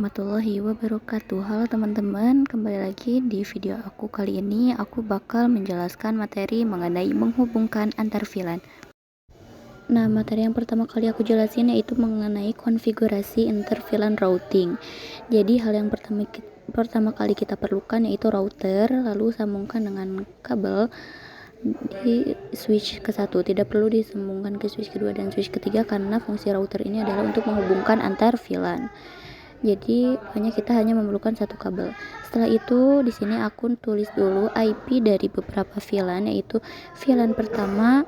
warahmatullahi wabarakatuh. Halo teman-teman, kembali lagi di video aku. Kali ini aku bakal menjelaskan materi mengenai menghubungkan antar VLAN. Nah, materi yang pertama kali aku jelasin yaitu mengenai konfigurasi inter VLAN routing. Jadi hal yang pertama kali kita perlukan yaitu router, lalu sambungkan dengan kabel di switch ke satu. Tidak perlu disambungkan ke switch kedua dan switch ketiga karena fungsi router ini adalah untuk menghubungkan antar VLAN. Jadi hanya kita memerlukan satu kabel. Setelah itu di sini aku tulis dulu IP dari beberapa VLAN, yaitu VLAN pertama,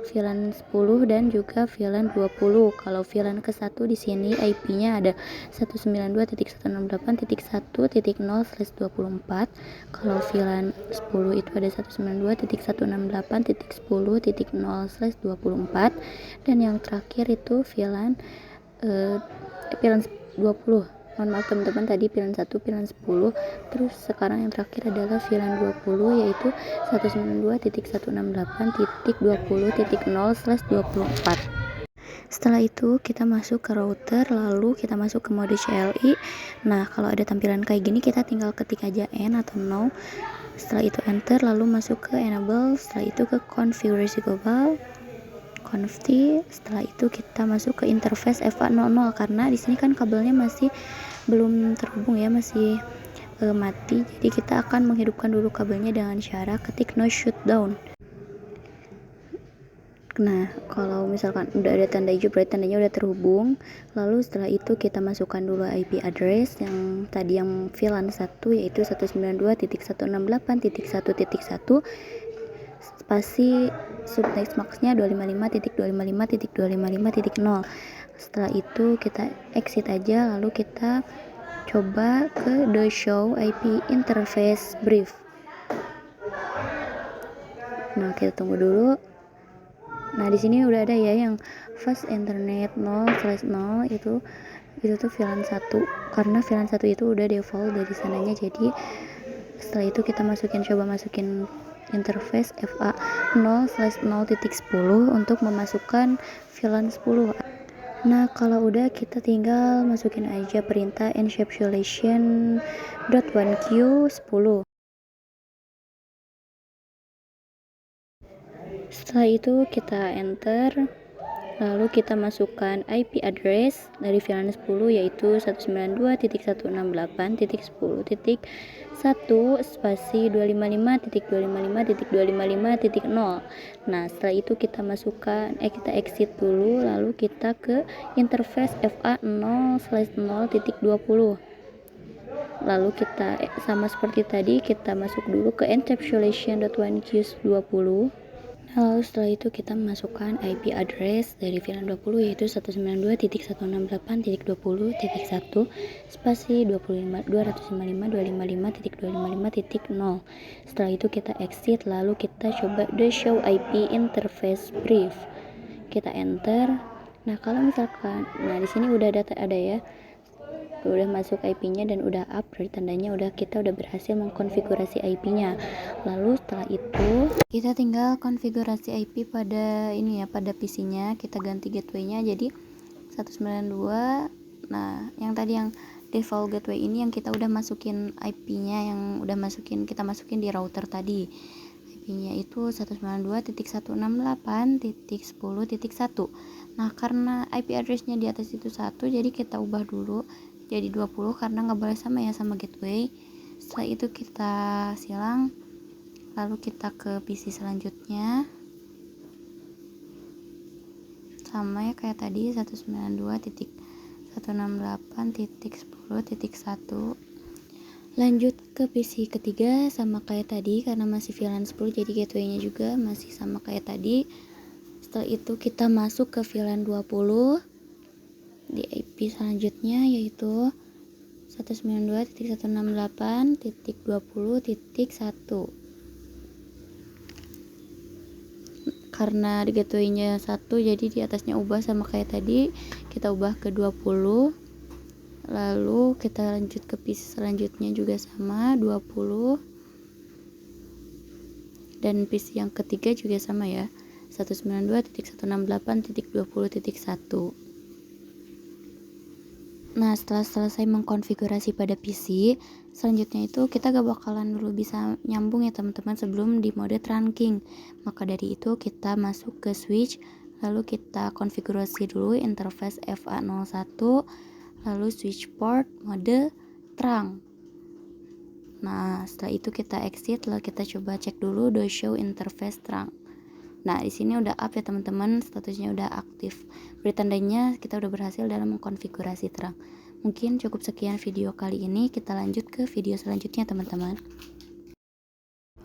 VLAN 10 dan juga VLAN 20. Kalau VLAN ke-1 di sini IP-nya ada 192.168.1.0/24. Kalau VLAN 10 itu ada 192.168.10.0/24 dan yang terakhir itu VLAN 20. Mohon maaf teman-teman, tadi VLAN 1, VLAN 10, terus sekarang yang terakhir adalah VLAN 20 yaitu 192.168.20.0/24. Setelah itu kita masuk ke router, lalu kita masuk ke mode CLI. Nah, kalau ada tampilan kayak gini kita tinggal ketik aja N atau No. Setelah itu enter, lalu masuk ke enable, setelah itu ke konfigurasi global, konfig. Setelah itu kita masuk ke interface FA00 karena di sini kan kabelnya masih belum terhubung ya, masih mati. Jadi kita akan menghidupkan dulu kabelnya dengan cara ketik no shutdown. Nah, kalau misalkan udah ada tanda hijau berarti tandanya udah terhubung. Lalu setelah itu kita masukkan dulu IP address yang tadi yang VLAN 1 yaitu 192.168.1.1 spasi subtext maxnya 255.255.255.0. Setelah itu kita exit aja, lalu kita coba ke the show IP interface brief. Nah, kita tunggu dulu. Nah, di sini udah ada ya yang fast internet 0/0 itu tuh VLAN 1 karena VLAN 1 itu udah default dari sananya. Jadi setelah itu kita coba masukin interface FA 0/0.10 untuk memasukkan VLAN 10. Nah, kalau udah kita tinggal masukin aja perintah encapsulation.1q10. Setelah itu kita enter, lalu kita masukkan IP address dari VLAN 10 yaitu 192.168.10.1 spasi 255.255.255.0. Nah, setelah itu kita kita exit dulu, lalu kita ke interface FA 0/0.20. Lalu kita sama seperti tadi, kita masuk dulu ke encapsulation.1q20. Lalu setelah itu kita masukkan IP address dari VLAN 20 yaitu 192.168.20.1 spasi 255.255.255.0. Setelah itu kita exit, lalu kita coba the show IP interface brief. Kita enter. Nah, kalau misalkan di sini udah ada ya, udah masuk IP-nya dan udah up, berarti tandanya kita udah berhasil mengkonfigurasi IP-nya. Lalu setelah itu kita tinggal konfigurasi IP pada pada PC-nya. Kita ganti gateway-nya jadi 192. Nah, yang tadi yang default gateway ini yang kita udah masukin IP-nya, yang kita masukin di router tadi. IP-nya itu 192.168.10.1. Nah, karena IP address-nya di atas itu 1, jadi kita ubah dulu jadi 20 karena nggak boleh sama ya sama gateway. Setelah itu kita silang, lalu kita ke PC selanjutnya, sama ya kayak tadi 192.168.10.1. lanjut ke PC ketiga sama kayak tadi karena masih VLAN 10, jadi gateway-nya juga masih sama kayak tadi. Setelah itu kita masuk ke VLAN 20 di IP selanjutnya yaitu 192.168.20.1. Karena di gateway-nya 1, jadi di atasnya ubah sama kayak tadi, kita ubah ke 20. Lalu kita lanjut ke PC selanjutnya juga sama 20. Dan PC yang ketiga juga sama ya, 192.168.20.1. Nah, setelah selesai mengkonfigurasi pada PC, selanjutnya itu kita gak bakalan dulu bisa nyambung ya teman-teman sebelum di mode trunking. Maka dari itu kita masuk ke switch, lalu kita konfigurasi dulu interface FA01, lalu switch port mode trunk. Nah, setelah itu kita exit, lalu kita coba cek dulu do show interface trunk. Nah, di sini udah up ya teman-teman, statusnya udah aktif. Beri tandanya kita udah berhasil dalam mengkonfigurasi terang. Mungkin cukup sekian video kali ini, kita lanjut ke video selanjutnya teman-teman.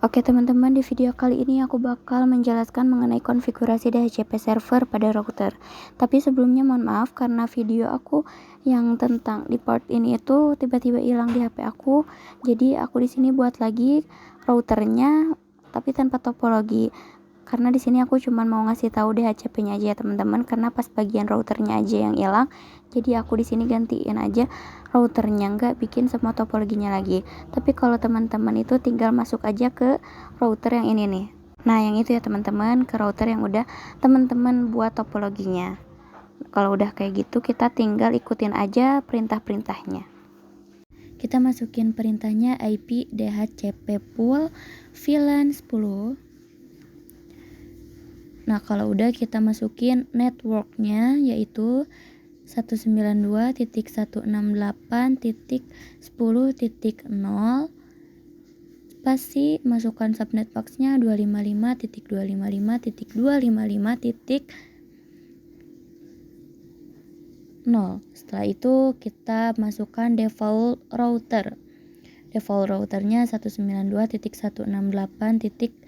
Oke teman-teman, di video kali ini aku bakal menjelaskan mengenai konfigurasi DHCP server pada router. Tapi sebelumnya mohon maaf karena video aku yang tentang di part ini itu tiba-tiba hilang di HP aku. Jadi aku di sini buat lagi routernya tapi tanpa topologi. Karena di sini aku cuma mau ngasih tahu DHCP-nya aja ya teman-teman, karena pas bagian routernya aja yang hilang. Jadi aku di sini gantiin aja routernya, nggak bikin semua topologinya lagi. Tapi kalau teman-teman itu tinggal masuk aja ke router yang ini nih. Nah, yang itu ya teman-teman, ke router yang udah teman-teman buat topologinya. Kalau udah kayak gitu, kita tinggal ikutin aja perintah-perintahnya. Kita masukin perintahnya IP DHCP pool VLAN 10. Nah, kalau udah kita masukin networknya yaitu 192.168.10.0 spasi, masukkan subnet box-nya 255.255.255.0. Setelah itu kita masukkan default router. Default routernya 192.168.10.1.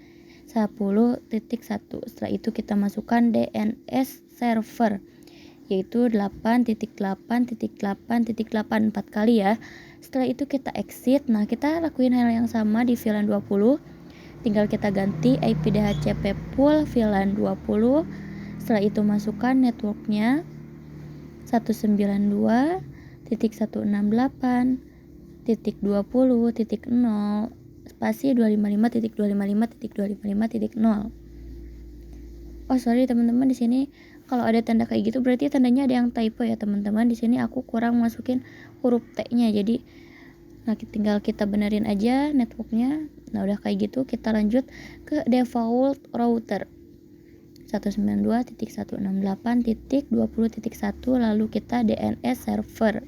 Setelah itu kita masukkan DNS server yaitu 8.8.8.8 4 kali ya. Setelah itu kita exit. Nah, kita lakuin hal yang sama di VLAN 20. Tinggal kita ganti IP DHCP pool VLAN 20. Setelah itu masukkan networknya 192.168.20.0 spasi 255.255.255.0. Oh sorry teman-teman, di sini kalau ada tanda kayak gitu berarti tandanya ada yang typo ya teman-teman. Di sini aku kurang masukin huruf T-nya, jadi tinggal kita benerin aja networknya. Nah udah kayak gitu, kita lanjut ke default router 192.168.20.1, lalu kita DNS server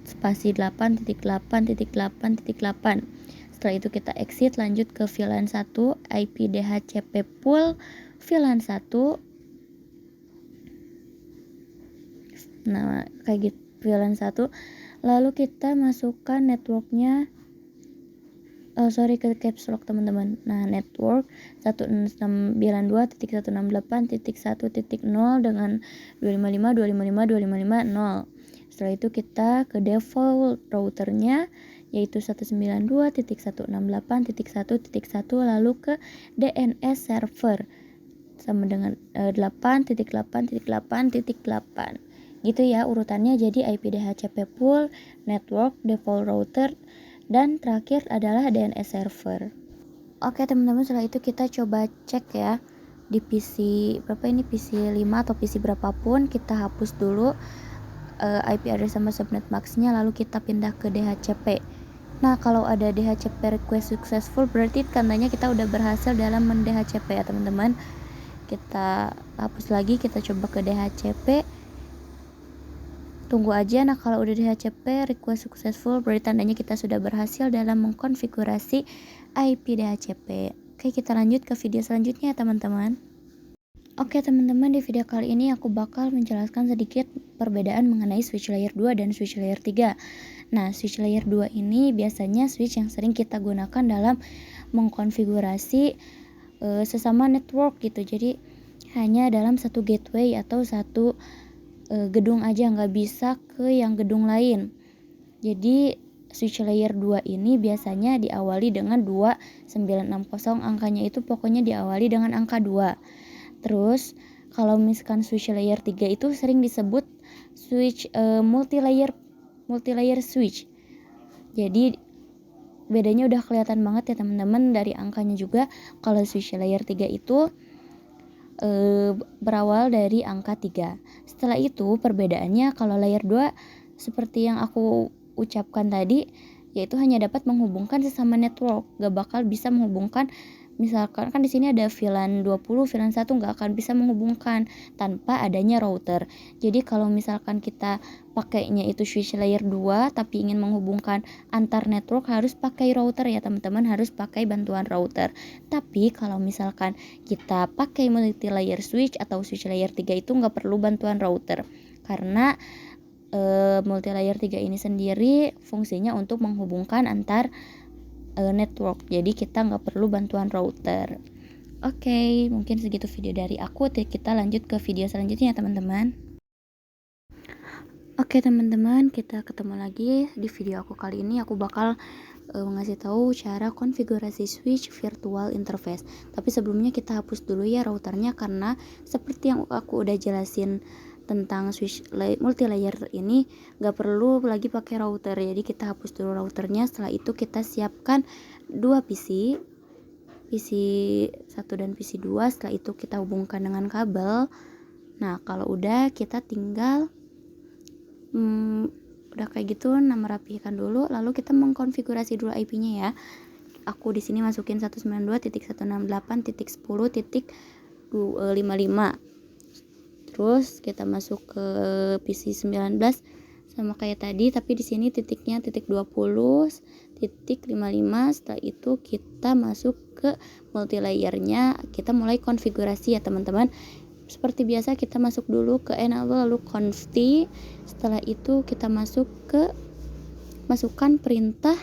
spasi 8.8.8.8. Setelah itu kita exit, lanjut ke VLAN 1 IP DHCP pool VLAN 1. Nah, kayak gitu VLAN 1. Lalu kita masukkan networknya ke caps lock teman-teman. Nah, network 192.168.1.0 dengan 255.255.255.0. Setelah itu kita ke default routernya yaitu 192.168.1.1, lalu ke DNS server sama dengan 8.8.8.8 gitu ya urutannya. Jadi IP DHCP pool, network, default router, dan terakhir adalah DNS server. Oke teman-teman, setelah itu kita coba cek ya di PC berapa ini, PC 5 atau PC berapapun, kita hapus dulu IP address sama subnet max-nya, lalu kita pindah ke DHCP. Nah, kalau ada DHCP request successful berarti tandanya kita udah berhasil dalam men-DHCP ya teman-teman. Kita hapus lagi, kita coba ke DHCP, tunggu aja. Nah, kalau udah DHCP request successful berarti tandanya kita sudah berhasil dalam mengkonfigurasi IP DHCP. Oke, kita lanjut ke video selanjutnya ya teman-teman. Oke teman-teman, di video kali ini aku bakal menjelaskan sedikit perbedaan mengenai switch layer 2 dan switch layer 3. Nah, switch layer 2 ini biasanya switch yang sering kita gunakan dalam mengkonfigurasi sesama network gitu. Jadi hanya dalam satu gateway atau satu gedung aja, nggak bisa ke yang gedung lain. Jadi switch layer 2 ini biasanya diawali dengan 2960, angkanya itu pokoknya diawali dengan angka 2. Terus kalau misalkan switch layer 3 itu sering disebut switch multi-layer switch. Jadi bedanya udah kelihatan banget ya teman-teman dari angkanya juga. Kalau switch layer 3 itu berawal dari angka 3. Setelah itu perbedaannya, kalau layer 2 seperti yang aku ucapkan tadi, yaitu hanya dapat menghubungkan sesama network, gak bakal bisa menghubungkan. Misalkan kan di sini ada VLAN 20, VLAN 1 nggak akan bisa menghubungkan tanpa adanya router. Jadi kalau misalkan kita pakainya itu switch layer 2 tapi ingin menghubungkan antar network, harus pakai router ya teman-teman, harus pakai bantuan router. Tapi kalau misalkan kita pakai multi layer switch atau switch layer 3 itu nggak perlu bantuan router, karena multi layer 3 ini sendiri fungsinya untuk menghubungkan antar network, jadi kita nggak perlu bantuan router. Oke, mungkin segitu video dari aku. Kita lanjut ke video selanjutnya teman-teman. Oke teman-teman, kita ketemu lagi di video aku kali ini. Aku bakal ngasih tahu cara konfigurasi switch virtual interface. Tapi sebelumnya kita hapus dulu ya routernya, karena seperti yang aku udah jelasin tentang switch multi layer ini gak perlu lagi pakai router. Jadi kita hapus dulu routernya. Setelah itu kita siapkan dua PC 1 dan PC 2. Setelah itu kita hubungkan dengan kabel. Nah kalau udah, kita tinggal udah kayak gitu, nama rapihkan dulu, lalu kita mengkonfigurasi dulu IP-nya ya. Aku di sini masukin 192.168.10.55. Terus kita masuk ke PC 19 sama kayak tadi, tapi di sini titiknya titik 20.55. Setelah itu kita masuk ke multi layernya, kita mulai konfigurasi ya teman-teman. Seperti biasa kita masuk dulu ke enable lalu conft. Setelah itu kita masuk ke masukkan perintah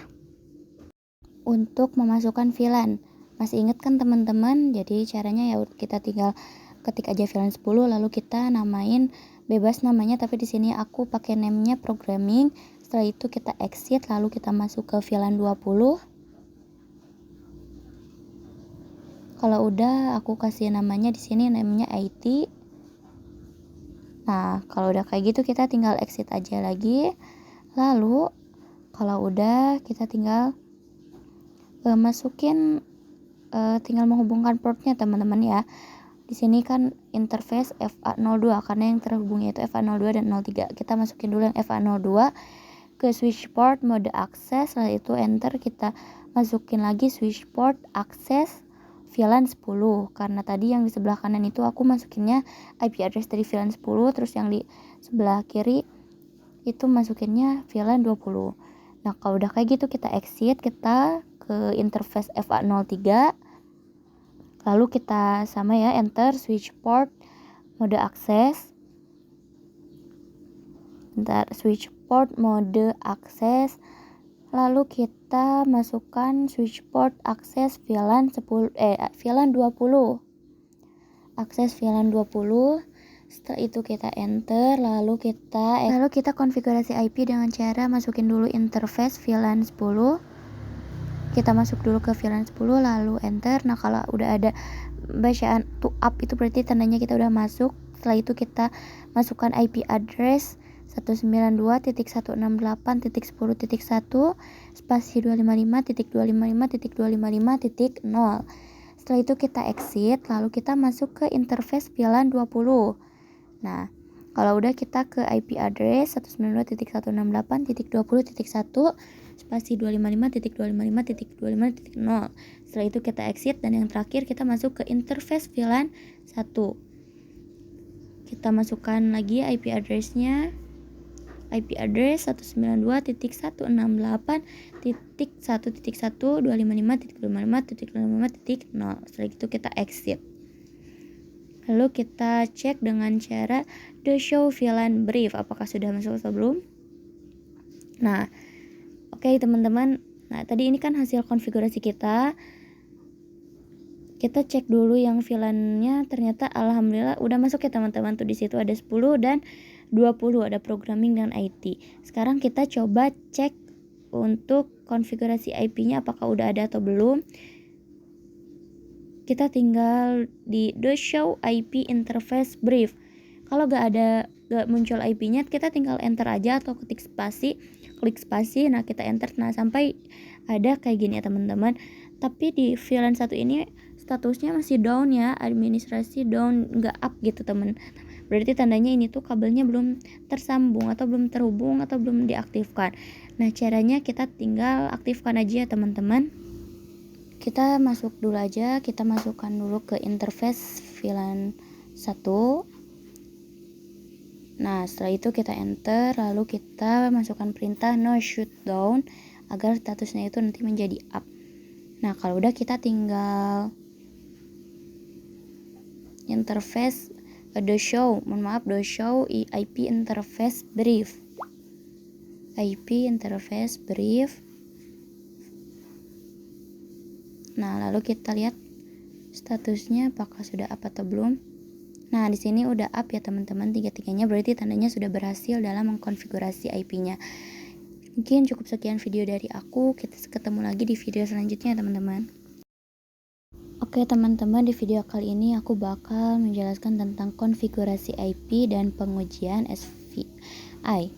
untuk memasukkan VLAN. Masih ingat kan teman-teman? Jadi caranya ya kita tinggal ketik aja VLAN 10, lalu kita namain bebas namanya, tapi di sini aku pakai name-nya programming. Setelah itu kita exit, lalu kita masuk ke VLAN 20. Kalau udah, aku kasih namanya di sini namanya IT. Nah, kalau udah kayak gitu kita tinggal exit aja lagi. Lalu kalau udah, kita tinggal masukin tinggal menghubungkan portnya teman-teman ya. Di sini kan interface FA02 karena yang terhubungnya itu FA02 dan 03. Kita masukin dulu yang FA02 ke switch port mode akses. Setelah itu enter, kita masukin lagi switch port akses VLAN 10, karena tadi yang di sebelah kanan itu aku masukinnya IP address dari VLAN 10, terus yang di sebelah kiri itu masukinnya VLAN 20. Nah kalau udah kayak gitu kita exit, kita ke interface FA03, lalu kita sama ya enter switch port mode akses. Switch port mode akses, lalu kita masukkan switch port akses VLAN 20, akses VLAN 20. Setelah itu kita enter, lalu kita konfigurasi IP dengan cara masukin dulu interface VLAN 10. Kita masuk dulu ke VLAN 10 lalu enter. Nah kalau udah ada bacaan to up itu berarti tandanya kita udah masuk. Setelah itu kita masukkan IP address 192.168.10.1 spasi 255.255.255.0. Setelah itu kita exit, lalu kita masuk ke interface VLAN 20. Nah kalau udah, kita ke IP address 192.168.20.1 spasi 255.255.255.0. Setelah itu kita exit, dan yang terakhir kita masuk ke interface VLAN 1. Kita masukkan lagi IP address-nya, IP address 192.168.1.1.255.255.255.0. Setelah itu kita exit. Lalu kita cek dengan cara the show VLAN brief apakah sudah masuk atau belum. Nah, oke teman-teman. Nah, tadi ini kan hasil konfigurasi kita. Kita cek dulu yang VLAN-nya, ternyata alhamdulillah udah masuk ya teman-teman. Tuh di situ ada 10 dan 20, ada programming dan IT. Sekarang kita coba cek untuk konfigurasi IP-nya apakah udah ada atau belum. Kita tinggal di the show IP interface brief. Kalau gak muncul IP-nya, kita tinggal enter aja atau klik spasi. Nah kita enter, nah sampai ada kayak gini ya teman-teman. Tapi di VLAN 1 ini statusnya masih down ya, administrasi down, gak up gitu teman. berarti tandanya ini tuh kabelnya belum tersambung atau belum terhubung atau belum diaktifkan. Nah, caranya kita tinggal aktifkan aja ya teman-teman. Kita masuk dulu aja, kita masukkan dulu ke interface VLAN 1. Nah, setelah itu kita enter, lalu kita masukkan perintah no shutdown agar statusnya itu nanti menjadi up. Nah, kalau udah kita tinggal interface do show IP interface brief. IP interface brief. Nah, lalu kita lihat statusnya apakah sudah up atau belum. Nah, di sini udah up ya teman-teman, tiga-tiganya, berarti tandanya sudah berhasil dalam mengkonfigurasi IP-nya. Mungkin cukup sekian video dari aku, kita ketemu lagi di video selanjutnya teman-teman. Oke teman-teman, di video kali ini aku bakal menjelaskan tentang konfigurasi IP dan pengujian SVI.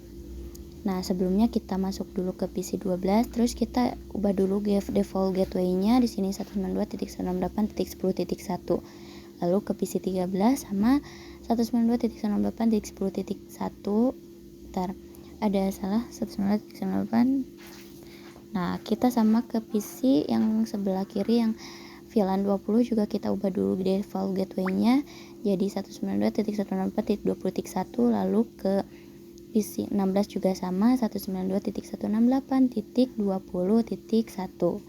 Nah, sebelumnya kita masuk dulu ke PC 12, terus kita ubah dulu default gateway-nya di sini 192.168.10.1. Lalu ke PC 13 sama 192.168.10.1. Ntar ada salah 192.168. Nah, kita sama ke PC yang sebelah kiri yang VLAN 20 juga kita ubah dulu default gateway-nya jadi 192.168.20.1. lalu ke PC 16 juga sama 192.168.20.1.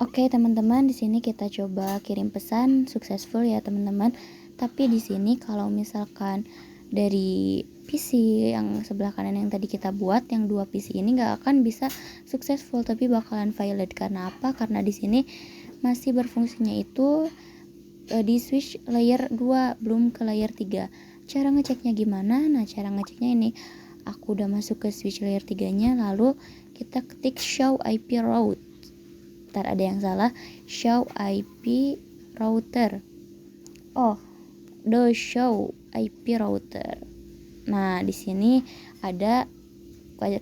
Oke teman-teman, di sini kita coba kirim pesan successful ya teman-teman. Tapi di sini kalau misalkan dari PC yang sebelah kanan yang tadi kita buat, yang dua PC ini nggak akan bisa successful, tapi bakalan failed. Karena apa? Karena di sini masih berfungsinya itu di switch layer 2, belum ke layer 3. Cara ngeceknya gimana? Nah, cara ngeceknya ini, aku udah masuk ke switch layer 3-nya, lalu kita ketik show IP route. Ntar ada yang salah, show IP router. Oh, the show IP router. Nah, di sini ada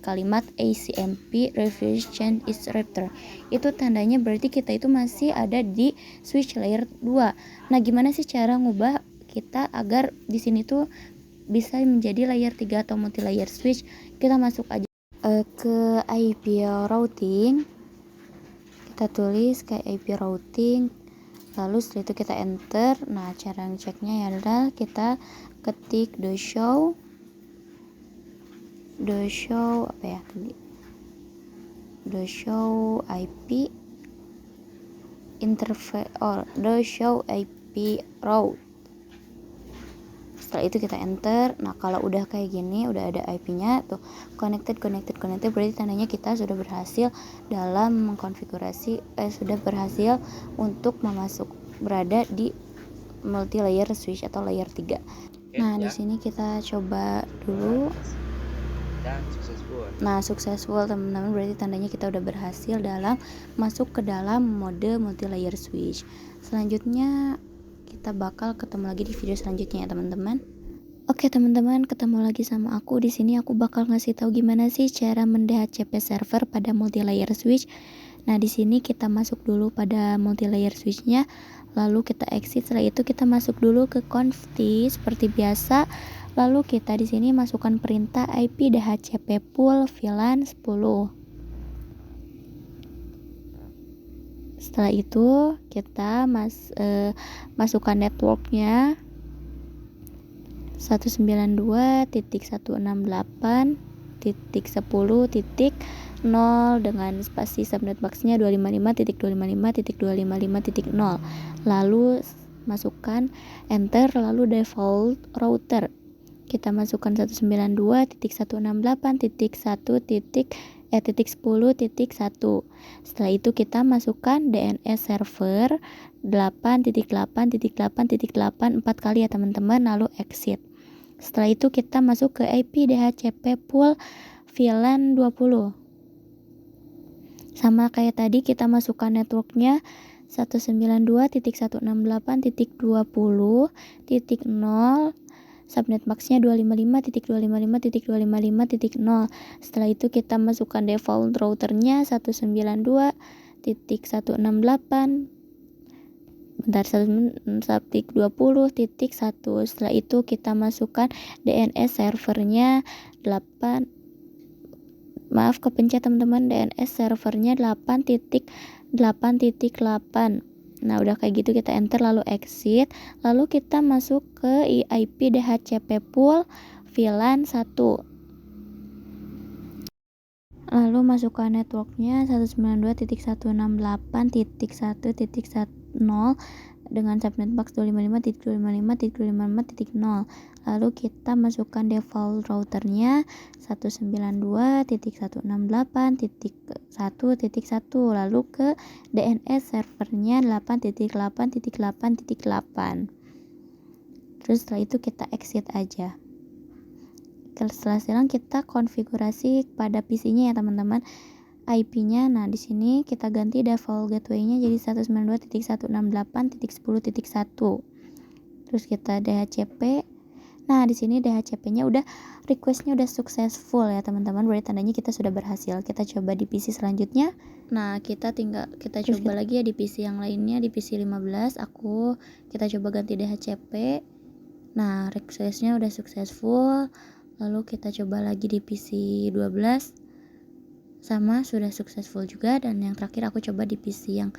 kalimat ACMP reverse change is router. Itu tandanya berarti kita itu masih ada di switch layer 2. Nah, gimana sih cara ngubah kita agar di sini tuh bisa menjadi layer 3 atau multi layer switch? Kita masuk aja ke IP routing. Kita tulis kayak IP routing, lalu setelah itu kita enter. Nah, cara ngeceknya adalah kita ketik the show apa ya tadi, the show IP interface or the show IP route. Setelah itu kita enter. Nah, kalau udah kayak gini, udah ada IP-nya tuh, connected, berarti tandanya kita sudah berhasil dalam mengkonfigurasi, sudah berhasil untuk berada di multi layer switch atau layer 3. Nah, di sini kita coba dulu. Nah, successful teman-teman, berarti tandanya kita udah berhasil dalam masuk ke dalam mode multi layer switch. Selanjutnya kita bakal ketemu lagi di video selanjutnya ya teman-teman. Oke teman-teman, ketemu lagi sama aku. Di sini aku bakal ngasih tahu gimana sih cara mendhcp server pada multi layer switch. Nah, di sini kita masuk dulu pada multi layer switch-nya, lalu kita exit. Setelah itu kita masuk dulu ke conft seperti biasa. Lalu kita di sini masukkan perintah IP dhcp pool VLAN 10. Setelah itu kita masukkan networknya 192.168.10.0 dengan spasi subnet box-nya 255.255.255.0. lalu masukkan enter, lalu default router kita masukkan 192.168.1.10.1. Setelah itu kita masukkan DNS server 8.8.8.8 4 kali ya teman-teman, lalu exit. Setelah itu kita masuk ke IP dhcp pool VLAN 20. Sama kayak tadi, kita masukkan networknya 192.168.20.0 subnet max-nya 255.255.255.0. Setelah itu kita masukkan default routernya 192.168. Bentar, 1.20.1. Setelah itu kita masukkan DNS servernya 8. Maaf kepencet teman-teman, DNS servernya 8.8.8. Nah udah kayak gitu kita enter lalu exit, lalu kita masuk ke IP DHCP pool VLAN 1, lalu masukkan networknya 192.168.1.10 dengan subnet box 255.255.255.0. Lalu kita masukkan default routernya 192.168.1.1, lalu ke DNS servernya 8.8.8.8. Terus setelah itu kita exit aja. Setelah silang kita konfigurasi pada PC-nya ya teman-teman, IP-nya. Nah di sini kita ganti default gateway-nya jadi 192.168.10.1. Terus kita DHCP. Nah di sini DHCP-nya udah, request-nya udah successful ya teman-teman, berarti tandanya kita sudah berhasil. Kita coba di PC selanjutnya. Nah kita coba lagi ya di PC yang lainnya, di PC 15 kita coba ganti DHCP. Nah request-nya udah successful. Lalu kita coba lagi di PC 12, sama sudah successful juga. Dan yang terakhir aku coba di PC yang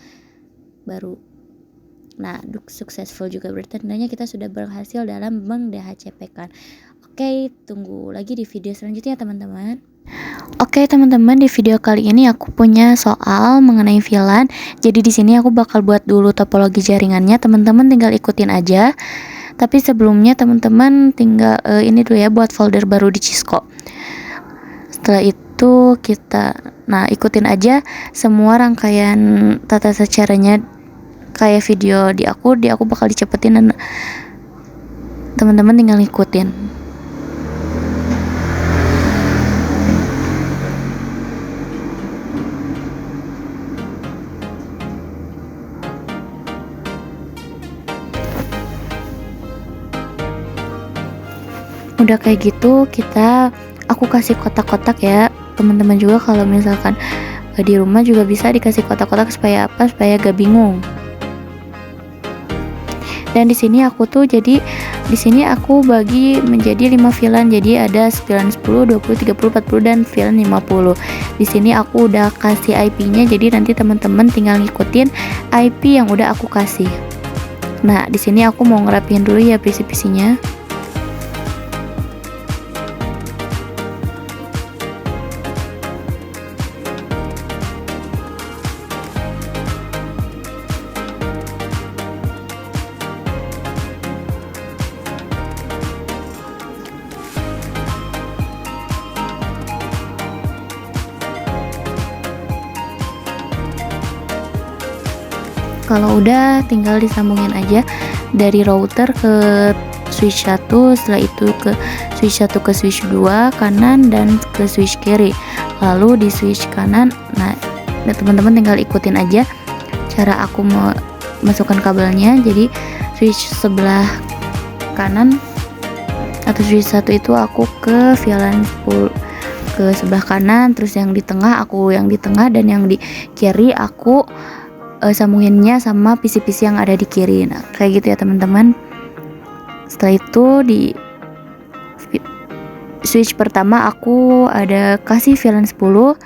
baru. Nah successful juga, berarti tandanya kita sudah berhasil dalam meng-DHCP kan. Oke, tunggu lagi di video selanjutnya teman-teman. Oke teman-teman, di video kali ini aku punya soal mengenai VLAN. Jadi di sini aku bakal buat dulu topologi jaringannya, teman-teman tinggal ikutin aja. Tapi sebelumnya teman-teman tinggal ini dulu ya, buat folder baru di Cisco. Setelah itu ikutin aja semua rangkaian tata caranya kayak video di aku bakal dicepetin dan teman-teman tinggal ikutin. Udah kayak gitu aku kasih kotak-kotak ya teman-teman, juga kalau misalkan di rumah juga bisa dikasih kotak-kotak supaya gak bingung. Dan di sini aku bagi menjadi 5 VLAN, jadi ada VLAN 10, 20, 30, 40 dan VLAN 50. Di sini aku udah kasih IP-nya, jadi nanti teman-teman tinggal ngikutin IP yang udah aku kasih. Nah di sini aku mau ngerapiin dulu ya PC-nya. Kalau udah tinggal disambungin aja dari router ke switch 1, setelah itu ke switch 1 ke switch 2 kanan dan ke switch kiri, lalu di switch kanan. Nah teman-teman tinggal ikutin aja cara aku mau masukkan kabelnya. Jadi switch sebelah kanan atau switch 1 itu aku ke VLAN 10 ke sebelah kanan, terus yang di tengah dan yang di kiri aku sambunginnya sama PC-PC yang ada di kiri. Nah kayak gitu ya teman-teman. Setelah itu di switch pertama aku ada kasih VLAN 10,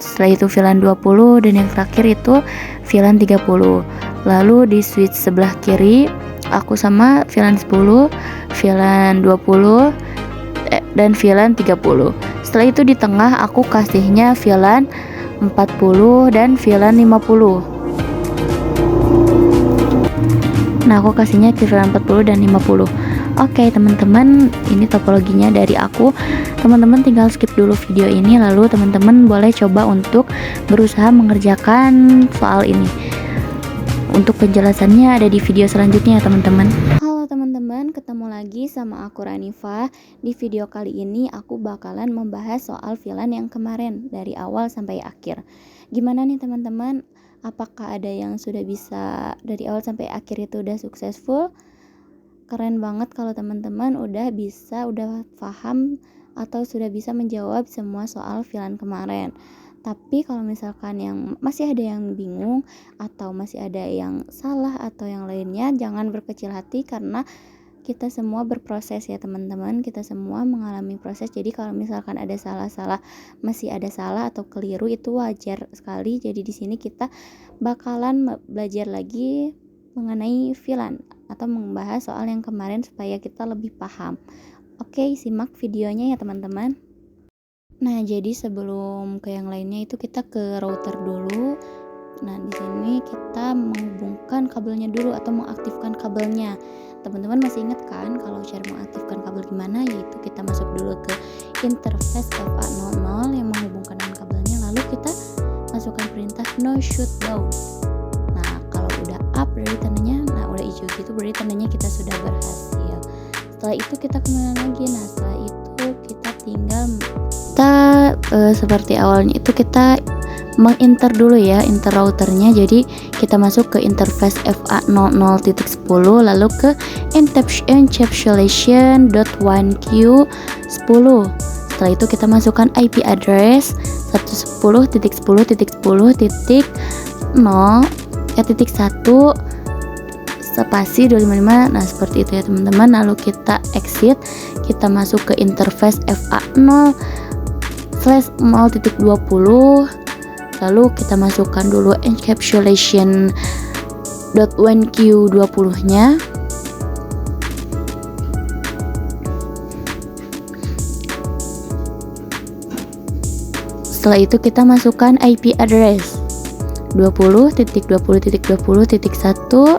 setelah itu VLAN 20, dan yang terakhir itu VLAN 30. Lalu di switch sebelah kiri aku sama VLAN 10, VLAN 20 dan VLAN 30. Setelah itu di tengah aku kasihnya VLAN 40 dan VLAN 50. Nah aku kasihnya VLAN 40 dan 50. Oke teman-teman, ini topologinya dari aku. Teman-teman tinggal skip dulu video ini, lalu teman-teman boleh coba untuk berusaha mengerjakan soal ini. Untuk penjelasannya ada di video selanjutnya ya teman-teman. Halo teman-teman, ketemu lagi sama aku Ranifa. Di video kali ini aku bakalan membahas soal VLAN yang kemarin dari awal sampai akhir. Gimana nih teman-teman? Apakah ada yang sudah bisa dari awal sampai akhir itu udah successful? keren banget kalau teman-teman udah paham atau sudah bisa menjawab semua soal VLAN kemarin. Tapi kalau misalkan yang masih ada yang bingung atau masih ada yang salah atau yang lainnya, jangan berkecil hati karena kita semua berproses ya teman-teman, kita semua mengalami proses. Jadi kalau misalkan ada masih ada salah atau keliru, itu wajar sekali. Jadi di sini kita bakalan belajar lagi mengenai VLAN atau membahas soal yang kemarin supaya kita lebih paham. Oke, simak videonya ya teman-teman. Nah, jadi sebelum ke yang lainnya itu kita ke router dulu. Nah, di sini kita menghubungkan kabelnya dulu atau mengaktifkan kabelnya. Teman-teman masih ingat kan kalau cara mengaktifkan kabel gimana? Yaitu kita masuk dulu ke interface FA00 yang menghubungkan dengan kabelnya, lalu kita masukkan perintah no shutdown. Nah, kalau udah up berarti tandanya, udah hijau gitu berarti tandanya kita sudah berhasil. Setelah itu kita kembali lagi. Nah, setelah itu kita tinggal seperti awalnya itu kita menginter dulu ya inter routernya. Jadi kita masuk ke interface FA00.10 lalu ke encapsulation.1q10. Setelah itu kita masukkan IP address 110.10.10.0 spasi 255. Nah, seperti itu ya teman-teman. Lalu kita exit, kita masuk ke interface FA0/0.20. lalu kita masukkan dulu encapsulation.1q20 nya. Setelah itu kita masukkan IP address 20.20.20.1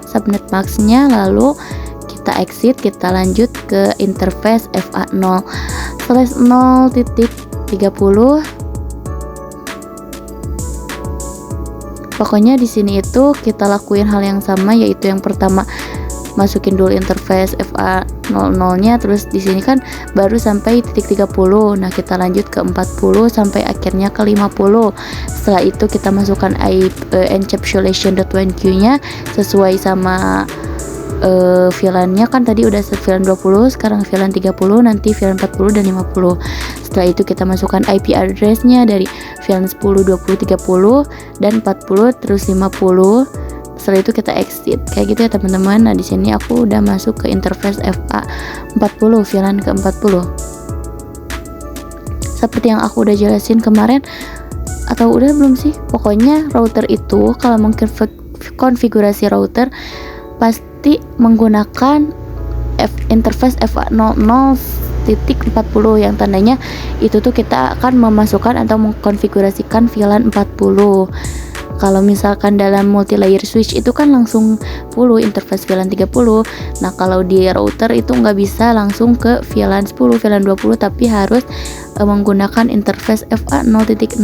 subnet max nya, lalu kita exit, kita lanjut ke interface FA0/0.30. Pokoknya di sini itu kita lakuin hal yang sama, yaitu yang pertama masukin dulu interface FA00 nya, terus di sini kan baru sampai titik 30. Nah, kita lanjut ke 40 sampai akhirnya ke 50. Setelah itu kita masukkan encapsulation.1q nya sesuai sama VLAN-nya kan tadi udah VLAN 20, sekarang VLAN 30, nanti VLAN 40 dan 50. Setelah itu kita masukkan IP address-nya dari VLAN 10, 20, 30 dan 40 terus 50. Setelah itu kita exit. Kayak gitu ya teman-teman. Nah, di sini aku udah masuk ke interface FA40, VLAN ke-40. Seperti yang aku udah jelasin kemarin, atau udah belum sih? Pokoknya router itu kalau mengkonfigurasi router pasti menggunakan interface FA00.40 yang tandanya itu tuh kita akan memasukkan atau mengkonfigurasikan VLAN 40. Kalau misalkan dalam multi layer switch itu kan langsung full interface VLAN 30. Nah, kalau di router itu nggak bisa langsung ke VLAN 10, VLAN 20, tapi harus menggunakan interface FA0.0,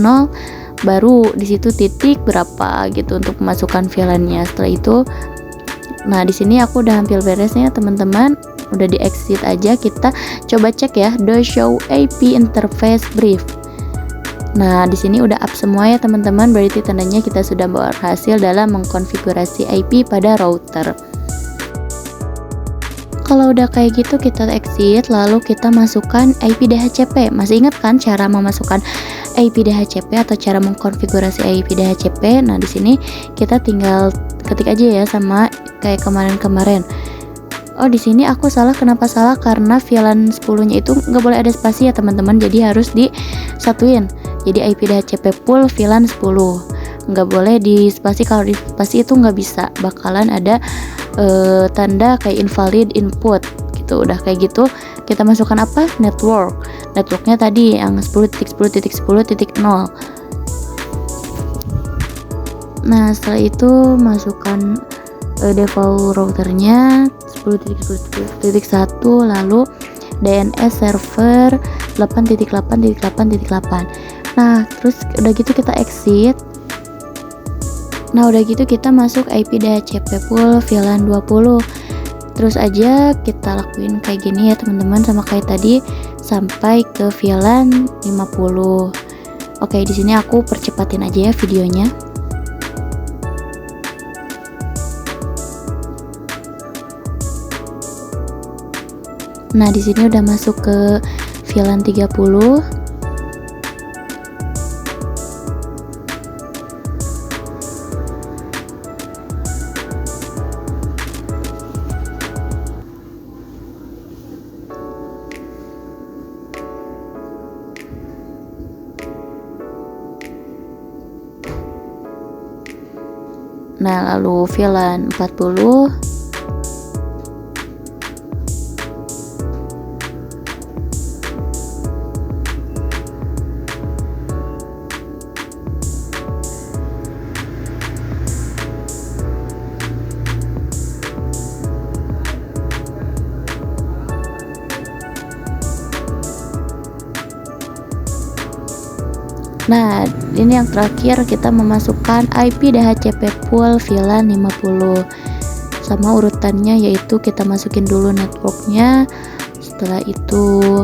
baru di situ titik berapa gitu untuk memasukkan VLAN-nya. Setelah itu, nah di sini aku udah hampir beresnya teman-teman, udah di exit aja. Kita coba cek ya, do show IP interface brief. Nah, di sini udah up semua ya teman-teman, berarti tandanya kita sudah berhasil dalam mengkonfigurasi IP pada router. Kalau udah kayak gitu kita exit, lalu kita masukkan IP DHCP. Masih ingat kan cara memasukkan IP DHCP atau cara mengkonfigurasi IP DHCP? Nah, di sini kita tinggal ketik aja ya sama kayak kemarin-kemarin. Oh, di sini aku salah. Kenapa salah? Karena VLAN 10-nya itu nggak boleh ada spasi ya teman-teman. Jadi harus disatuin. Jadi IP DHCP full VLAN 10. Nggak boleh di spasi. Kalau di spasi itu nggak bisa. Bakalan ada tanda kayak invalid input gitu. Udah kayak gitu kita masukkan apa? Networknya tadi yang 10.10.10.0. Nah, setelah itu masukkan default routernya 10.10.1, lalu DNS server 8.8.8.8. Nah, terus udah gitu kita exit. Nah, udah gitu kita masuk IP DHCP full VLAN 20. Terus aja kita lakuin kayak gini ya teman-teman, sama kayak tadi sampai ke VLAN 50. Oke, di sini aku percepatin aja ya videonya. Nah, di sini udah masuk ke VLAN 30. Nah, lalu VLAN 40. Nah, ini yang terakhir kita memasukkan IP DHCP pool VLAN 50. Sama urutannya yaitu kita masukin dulu networknya, setelah itu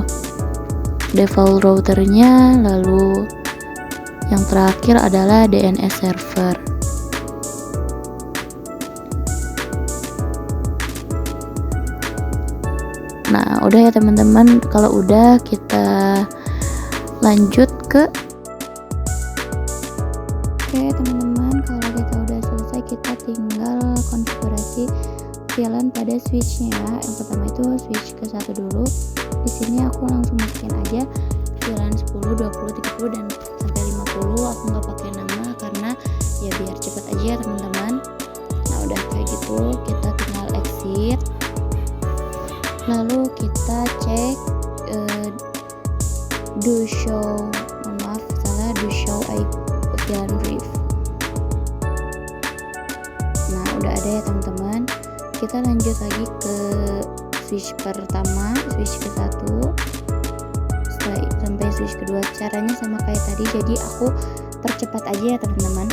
default routernya, lalu yang terakhir adalah DNS server. Nah, udah ya teman-teman, kalau udah kita lanjut ke Oke teman-teman, kalau kita udah selesai, kita tinggal konfigurasi VLAN pada switchnya. Yang pertama itu switch ke 1 dulu. Di sini aku langsung masukin aja VLAN 10, 20, 30 dan sampai 50. Aku nggak pakai nama karena ya biar cepet aja ya teman-teman. Nah, udah kayak gitu, kita tinggal exit. Lalu kita cek do show VLAN brief. Nah, udah ada ya teman-teman. Kita lanjut lagi ke switch pertama, switch ke 1, setelah sampai switch kedua. Caranya sama kayak tadi, jadi aku percepat aja ya teman-teman.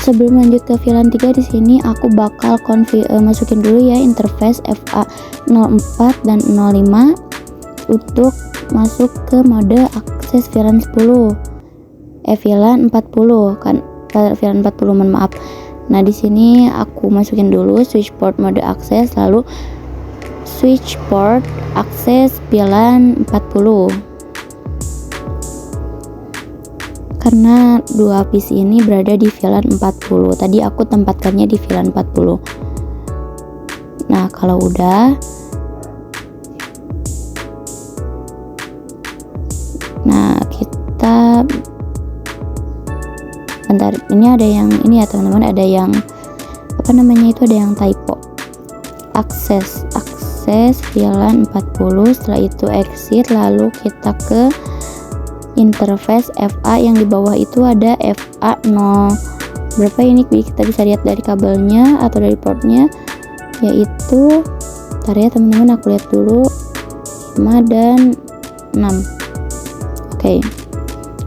Sebelum lanjut ke VLAN 3, di sini aku bakal masukin dulu ya interface FA04 dan 05 untuk masuk ke mode akses VLAN 10. VLAN 40 kan, VLAN 40 mohon maaf. Nah, di sini aku masukin dulu switch port mode akses, lalu switch port akses VLAN 40. Karena dua PC ini berada di VLAN 40. Tadi aku tempatkannya di VLAN 40. Nah, kalau udah, nah kita bentar, ini ada yang ini ya teman-teman, ada yang apa namanya itu, ada yang typo. Akses VLAN 40, setelah itu exit, lalu kita ke interface FA yang di bawah itu ada FA0 berapa ini, kita bisa lihat dari kabelnya atau dari portnya, yaitu bentar ya teman-teman, aku lihat dulu 5 dan 6. Oke.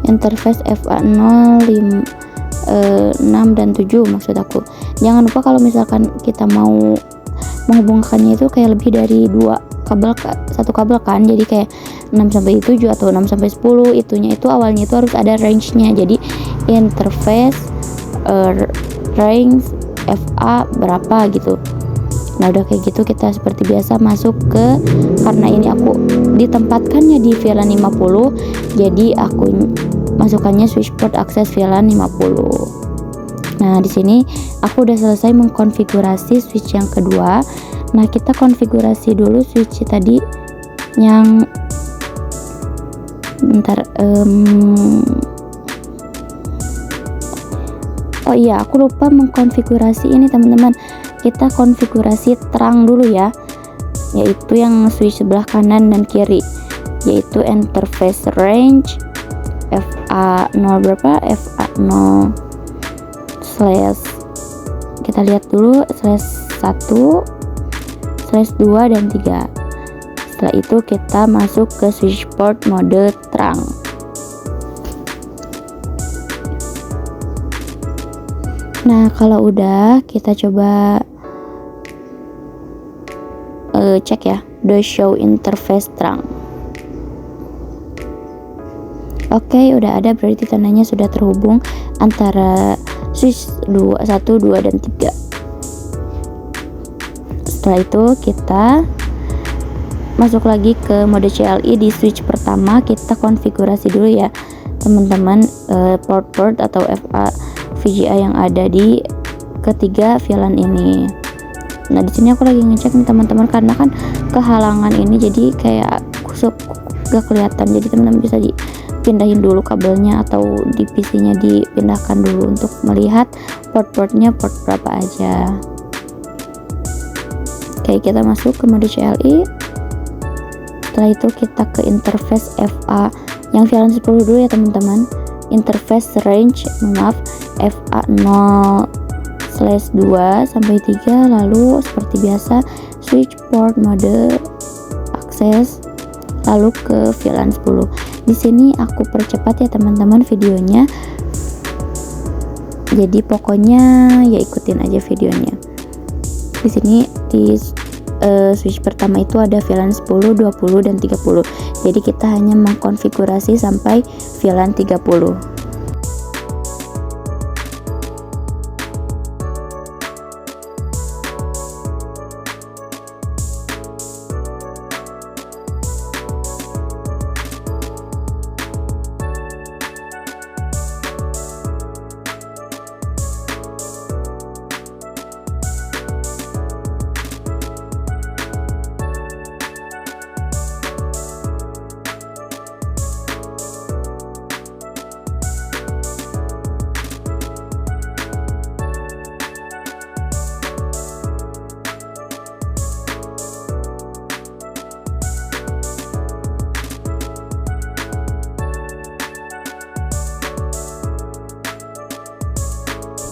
Interface FA0 6 dan 7 maksud aku. Jangan lupa kalau misalkan kita mau menghubungkannya itu kayak lebih dari satu kabel kan, jadi kayak 6 sampai 7 atau 6 sampai 10, itunya itu awalnya itu harus ada range-nya. Jadi interface range FA berapa gitu. Nah, udah kayak gitu kita seperti biasa masuk ke, karena ini aku ditempatkannya di VLAN 50, jadi aku masukkannya switch port akses VLAN 50. Nah, di sini aku udah selesai mengkonfigurasi switch yang kedua. Nah, kita konfigurasi dulu switch tadi yang bentar, oh iya, aku lupa mengkonfigurasi ini teman-teman. Kita konfigurasi terang dulu ya, yaitu yang switch sebelah kanan dan kiri, yaitu interface range FA0 berapa, FA0 slash, kita lihat dulu /1 /2 dan 3. Setelah itu kita masuk ke switch port mode terang. Nah, kalau udah, kita coba cek ya, the show interface terang. Oke, udah ada, berarti tandanya sudah terhubung antara switch 1, 2 dan 3. Setelah itu kita masuk lagi ke mode CLI. Di switch pertama kita konfigurasi dulu ya teman-teman, port atau FA VGA yang ada di ketiga VLAN ini. Nah, di sini aku lagi ngecek nih teman-teman, karena kan kehalangan ini jadi kayak gak kelihatan, jadi teman-teman bisa dipindahin dulu kabelnya atau di PC-nya dipindahkan dulu untuk melihat port-portnya port berapa aja. Oke, kita masuk ke mode CLI. Setelah itu kita ke interface FA yang VLAN 10 dulu ya teman-teman. Interface range, FA 0/2 sampai 3, lalu seperti biasa switch port mode akses, lalu ke VLAN 10. Di sini aku percepat ya teman-teman videonya. Jadi pokoknya ya ikutin aja videonya. Di sini di switch pertama itu ada VLAN 10, 20 dan 30. Jadi kita hanya mengkonfigurasi sampai VLAN 30.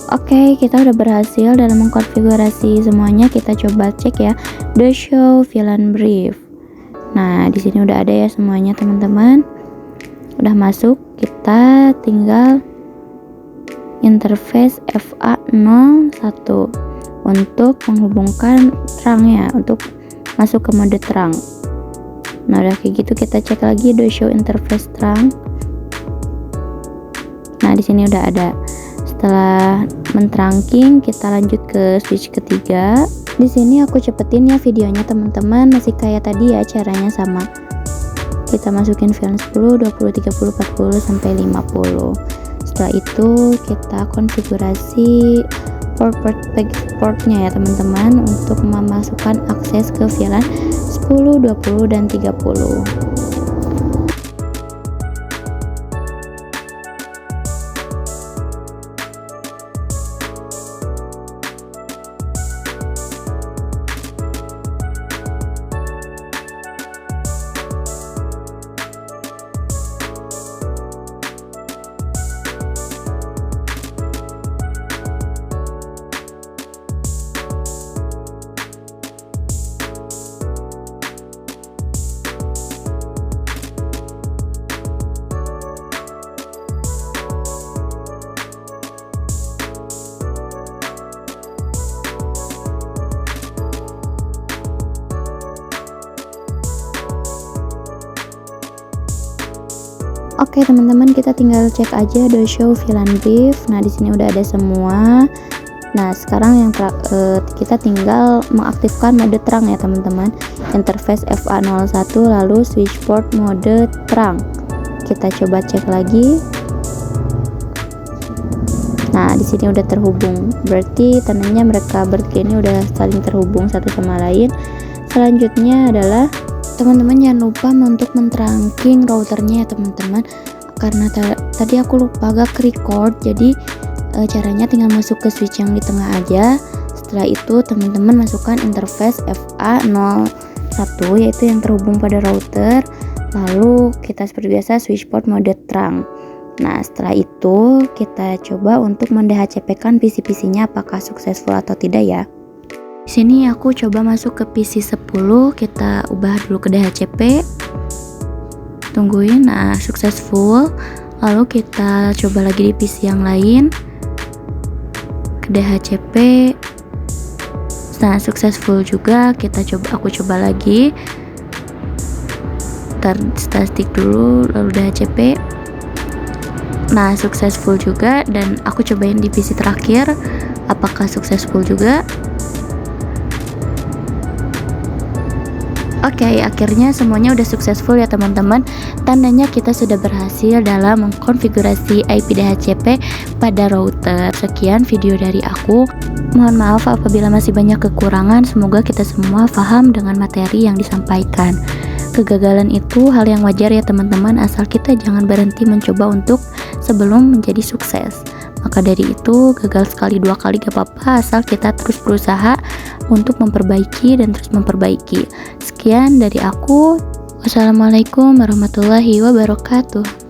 Oke, kita udah berhasil dalam mengkonfigurasi semuanya. Kita coba cek ya, the show VLAN brief. Nah, di sini udah ada ya semuanya teman-teman. Udah masuk, kita tinggal interface FA01 untuk menghubungkan terangnya, untuk masuk ke mode terang. Nah, udah kayak gitu kita cek lagi the show interface terang. Nah, di sini udah ada. Setelah menterangking, kita lanjut ke switch ketiga. Di sini aku cepetin ya videonya teman-teman, masih kayak tadi ya, caranya sama. Kita masukin VLAN 10, 20, 30, 40 sampai 50. Setelah itu kita konfigurasi portnya ya teman-teman, untuk memasukkan akses ke VLAN 10, 20 dan 30. Oke teman-teman, kita tinggal cek aja the show VLAN brief. Nah, di sini udah ada semua. Nah, sekarang yang kita tinggal mengaktifkan mode terang ya teman-teman. Interface FA01 lalu switch port mode terang. Kita coba cek lagi. Nah, di sini udah terhubung. Berarti tandanya mereka bertiga ini udah saling terhubung satu sama lain. Selanjutnya adalah teman-teman jangan lupa untuk menterangking routernya ya teman-teman, karena tadi aku lupa gak record. Jadi caranya tinggal masuk ke switch yang di tengah aja. Setelah itu teman-teman masukkan interface FA01 yaitu yang terhubung pada router, lalu kita seperti biasa switch port mode terang. Nah, setelah itu kita coba untuk mendhcp-kan PC-nya apakah successful atau tidak ya. Di sini aku coba masuk ke PC 10, kita ubah dulu ke DHCP. Tungguin, nah successful. Lalu kita coba lagi di PC yang lain. Ke DHCP. Nah, successful juga. Aku coba lagi. Start stick dulu, lalu DHCP. Nah, successful juga, dan aku cobain di PC terakhir. Apakah successful juga? Oke, akhirnya semuanya udah successful ya teman-teman. Tandanya kita sudah berhasil dalam mengkonfigurasi IP DHCP pada router. Sekian video dari aku. Mohon maaf apabila masih banyak kekurangan. Semoga kita semua paham dengan materi yang disampaikan. Kegagalan itu hal yang wajar ya teman-teman, asal kita jangan berhenti mencoba untuk sebelum menjadi sukses. Maka dari itu, gagal sekali dua kali gak apa-apa, asal kita terus berusaha untuk memperbaiki dan terus memperbaiki. Sekian dari aku. Wassalamualaikum warahmatullahi wabarakatuh.